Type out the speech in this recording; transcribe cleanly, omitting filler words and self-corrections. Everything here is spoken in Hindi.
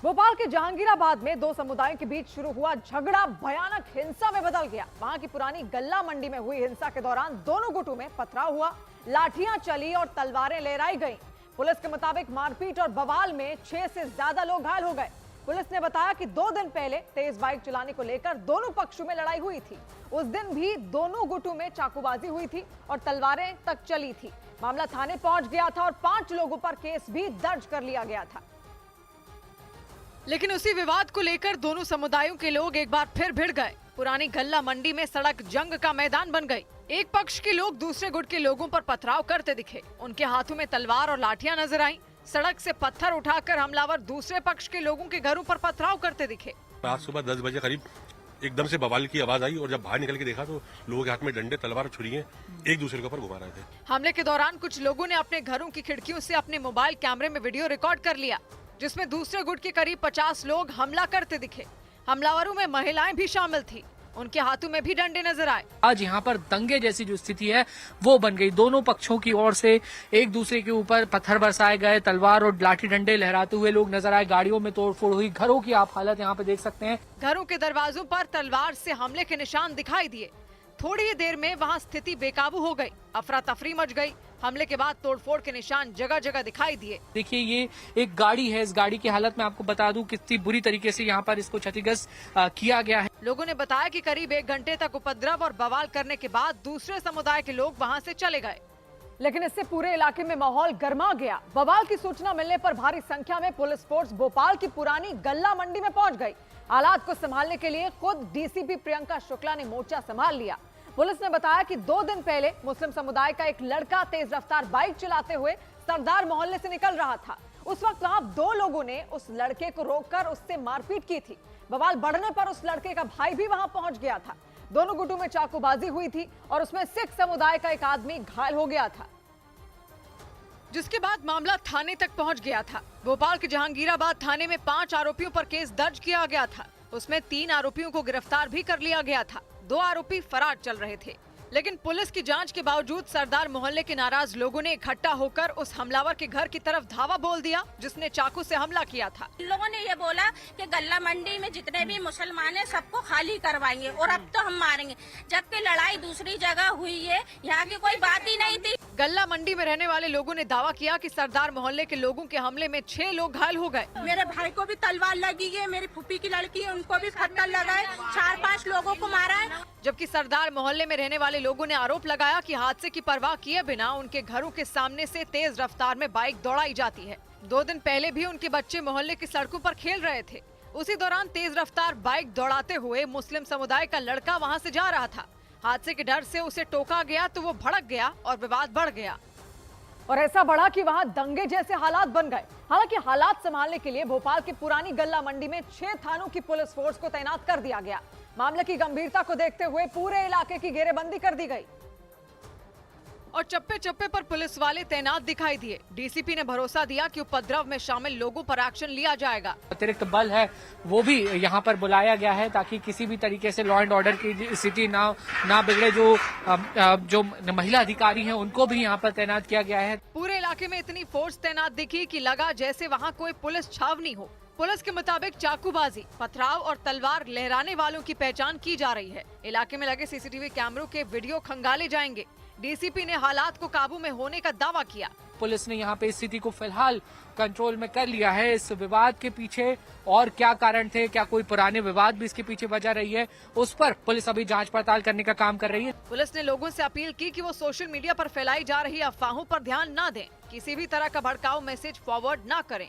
भोपाल के जहांगीराबाद में दो समुदायों के बीच शुरू हुआ झगड़ा भयानक हिंसा में बदल गया। वहां की पुरानी गल्ला मंडी में हुई हिंसा के दौरान दोनों गुटों में पथराव हुआ, लाठियां चली और तलवारें लहराई गईं। पुलिस के मुताबिक मारपीट और बवाल में 6 से ज्यादा लोग घायल हो गए। पुलिस ने बताया कि 2 दिन पहले तेज बाइक चलाने को लेकर दोनों पक्षों में लड़ाई हुई थी। उस दिन भी दोनों गुटों में चाकूबाजी हुई थी और तलवारें तक चली थी। मामला थाने पहुंच गया था और 5 लोगों पर केस भी दर्ज कर लिया गया था। लेकिन उसी विवाद को लेकर दोनों समुदायों के लोग एक बार फिर भिड़ गए। पुरानी गल्ला मंडी में सड़क जंग का मैदान बन गई। एक पक्ष के लोग दूसरे गुट के लोगों पर पथराव करते दिखे। उनके हाथों में तलवार और लाठियां नजर आईं। सड़क से पत्थर उठाकर हमलावर दूसरे पक्ष के लोगों के घरों पर पथराव करते दिखे। आज सुबह 10 बजे करीब एकदम से बवाल की आवाज आई और जब बाहर निकल के देखा तो लोगों के हाथ में डंडे, तलवार, छुरियां एक दूसरे के ऊपर घुमा रहे थे। हमले के दौरान कुछ लोगों ने अपने घरों की खिड़कियों से अपने मोबाइल कैमरे में वीडियो रिकॉर्ड कर लिया, जिसमें दूसरे गुट के करीब 50 लोग हमला करते दिखे। हमलावरों में महिलाएं भी शामिल थी। उनके हाथों में भी डंडे नजर आए। आज यहाँ पर दंगे जैसी जो स्थिति है वो बन गई। दोनों पक्षों की ओर से एक दूसरे के ऊपर पत्थर बरसाए गए, तलवार और लाठी डंडे लहराते हुए लोग नजर आए। गाड़ियों में तोड़फोड़ हुई। घरों की आप हालत यहाँ पे देख सकते हैं। घरों के दरवाजों पर तलवार से हमले के निशान दिखाई दिए। थोड़ी ही देर में वहाँ स्थिति बेकाबू हो गई। अफरा तफरी मच गई। हमले के बाद तोड़फोड़ के निशान जगह जगह दिखाई दिए। देखिए, ये एक गाड़ी है। इस गाड़ी की हालत में आपको बता दूं कितनी बुरी तरीके से यहाँ पर इसको क्षतिग्रस्त किया गया है। लोगों ने बताया कि करीब 1 घंटे तक उपद्रव और बवाल करने के बाद दूसरे समुदाय के लोग वहां से चले गए, लेकिन इससे पूरे इलाके में माहौल गर्मा गया। बवाल की सूचना मिलने पर भारी संख्या में पुलिस फोर्स भोपाल की पुरानी गल्ला मंडी में पहुंच गई। हालात को संभालने के लिए खुद डीसीपी प्रियंका शुक्ला ने मोर्चा संभाल लिया। पुलिस ने बताया कि 2 दिन पहले मुस्लिम समुदाय का एक लड़का तेज रफ्तार बाइक चलाते हुए सरदार मोहल्ले से निकल रहा था। उस वक्त वहां 2 लोगों ने उस लड़के को रोककर उससे मारपीट की थी। बवाल बढ़ने पर उस लड़के का भाई भी वहां पहुंच गया था। दोनों गुटों में चाकूबाजी हुई थी और उसमें सिख समुदाय का एक आदमी घायल हो गया था, जिसके बाद मामला थाने तक पहुंच गया था। भोपाल के जहांगीराबाद थाने में 5 आरोपियों पर केस दर्ज किया गया था। उसमें 3 आरोपियों को गिरफ्तार भी कर लिया गया था। 2 आरोपी फरार चल रहे थे, लेकिन पुलिस की जांच के बावजूद सरदार मोहल्ले के नाराज लोगों ने इकट्ठा होकर उस हमलावर के घर की तरफ धावा बोल दिया, जिसने चाकू से हमला किया था। लोगों ने ये बोला कि गल्ला मंडी में जितने भी मुसलमान हैं सबको खाली करवाएंगे और अब तो हम मारेंगे, जबकि लड़ाई दूसरी जगह हुई है। यहाँ की कोई बात ही नहीं थी। गल्ला मंडी में रहने वाले लोगों ने दावा किया कि सरदार मोहल्ले के लोगों के हमले में 6 लोग घायल हो गए। मेरे भाई को भी तलवार लगी है, मेरी फूफी की लड़की है उनको भी पत्थर लगा है, 4-5 लोगों को मारा है। जबकि सरदार मोहल्ले में रहने वाले लोगों ने आरोप लगाया कि हादसे की परवाह किए बिना उनके घरों के सामने से तेज रफ्तार में बाइक दौड़ाई जाती है। 2 दिन पहले भी उनके बच्चे मोहल्ले की सड़कों पर खेल रहे थे। उसी दौरान तेज रफ्तार बाइक दौड़ाते हुए मुस्लिम समुदाय का लड़का वहां से जा रहा था। हादसे के डर से उसे टोका गया तो वो भड़क गया और विवाद बढ़ गया और ऐसा बढ़ा कि वहां दंगे जैसे हालात बन गए। हालांकि हालात संभालने के लिए भोपाल की पुरानी गल्ला मंडी में 6 थानों की पुलिस फोर्स को तैनात कर दिया गया। मामले की गंभीरता को देखते हुए पूरे इलाके की घेरेबंदी कर दी गई और चप्पे चप्पे पर पुलिस वाले तैनात दिखाई दिए। डीसीपी ने भरोसा दिया कि उपद्रव में शामिल लोगों पर एक्शन लिया जाएगा। अतिरिक्त बल है वो भी यहाँ पर बुलाया गया है ताकि किसी भी तरीके से लॉ एंड ऑर्डर की स्थिति ना बिगड़े। जो महिला अधिकारी हैं उनको भी यहाँ पर तैनात किया गया है। पूरे इलाके में इतनी फोर्स तैनात दिखी कि लगा जैसे वहाँ कोई पुलिस छावनी हो। पुलिस के मुताबिक चाकूबाजी, पथराव और तलवार लहराने वालों की पहचान की जा रही है। इलाके में लगे सीसीटीवी कैमरों के वीडियो खंगाले जाएंगे। डीसीपी ने हालात को काबू में होने का दावा किया। पुलिस ने यहाँ पे स्थिति को फिलहाल कंट्रोल में कर लिया है। इस विवाद के पीछे और क्या कारण थे, क्या कोई पुराने विवाद भी इसके पीछे वजह रही है, उस पर पुलिस अभी जांच पड़ताल करने का काम कर रही है। पुलिस ने लोगों से अपील की कि वो सोशल मीडिया पर फैलाई जा रही अफवाहों पर ध्यान न दें, किसी भी तरह का भड़काऊ मैसेज फॉरवर्ड न करें।